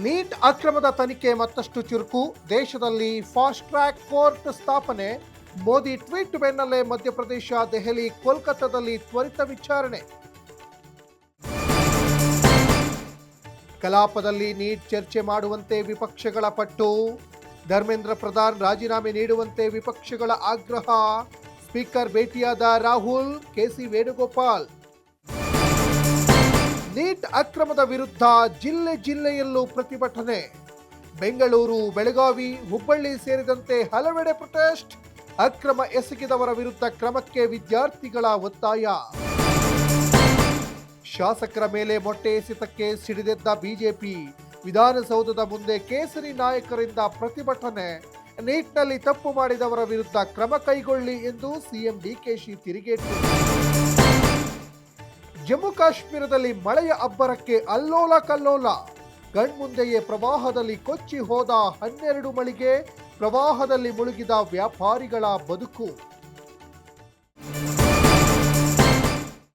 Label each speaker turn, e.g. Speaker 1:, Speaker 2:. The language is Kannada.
Speaker 1: ನೀಟ್ ಅಕ್ರಮದ ತನಿಖೆ ಮತ್ತಷ್ಟು ಚುರುಕು. ದೇಶದಲ್ಲಿ ಫಾಸ್ಟ್ ಟ್ರ್ಯಾಕ್ ಕೋರ್ಟ್ ಸ್ಥಾಪನೆ. ಮೋದಿ ಟ್ವೀಟ್ ಬೆನ್ನಲ್ಲೇ ಮಧ್ಯಪ್ರದೇಶ, ದೆಹಲಿ, ಕೋಲ್ಕತ್ತಾದಲ್ಲಿ ತ್ವರಿತ ವಿಚಾರಣೆ. ಕಲಾಪದಲ್ಲಿ ನೀಟ್ ಚರ್ಚೆ ಮಾಡುವಂತೆ ವಿಪಕ್ಷಗಳ ಪಟ್ಟು. ಧರ್ಮೇಂದ್ರ ಪ್ರಧಾನ್ ರಾಜೀನಾಮೆ ನೀಡುವಂತೆ ವಿಪಕ್ಷಗಳ ಆಗ್ರಹ. ಸ್ಪೀಕರ್ ಭೇಟಿಯಾದ ರಾಹುಲ್, ಕೆಸಿ ವೇಣುಗೋಪಾಲ್. ನೀಟ್ ಅಕ್ರಮದ ವಿರುದ್ಧ ಜಿಲ್ಲೆ ಜಿಲ್ಲೆಯಲ್ಲೂ ಪ್ರತಿಭಟನೆ. ಬೆಂಗಳೂರು, ಬೆಳಗಾವಿ, ಹುಬ್ಬಳ್ಳಿ ಸೇರಿದಂತೆ ಹಲವೆಡೆ ಪ್ರೊಟೆಸ್ಟ್. ಅಕ್ರಮ ಎಸಗಿದವರ ವಿರುದ್ಧ ಕ್ರಮಕ್ಕೆ ವಿದ್ಯಾರ್ಥಿಗಳ ಒತ್ತಾಯ. ಶಾಸಕರ ಮೇಲೆ ಮೊಟ್ಟೆ ಎಸೆತಕ್ಕೆ ಸಿಡಿದೆದ್ದ ಬಿಜೆಪಿ. ವಿಧಾನಸೌಧದ ಮುಂದೆ ಕೇಸರಿ ನಾಯಕರಿಂದ ಪ್ರತಿಭಟನೆ. ನೀಟ್ನಲ್ಲಿ ತಪ್ಪು ಮಾಡಿದವರ ವಿರುದ್ಧ ಕ್ರಮ ಕೈಗೊಳ್ಳಿ ಎಂದು ಸಿಎಂ ಡಿಕೆಶಿ ತಿರುಗೇಟು. ಜಮ್ಮು ಕಾಶ್ಮೀರದಲ್ಲಿ ಮಳೆಯ ಅಬ್ಬರಕ್ಕೆ ಅಲ್ಲೋಲ ಕಲ್ಲೋಲ. ಕಣ್ಮುಂದೆಯೇ ಪ್ರವಾಹದಲ್ಲಿ ಕೊಚ್ಚಿ ಹೋದ 12 ಮಳಿಗೆ. ಪ್ರವಾಹದಲ್ಲಿ ಮುಳುಗಿದ ವ್ಯಾಪಾರಿಗಳ ಬದುಕು.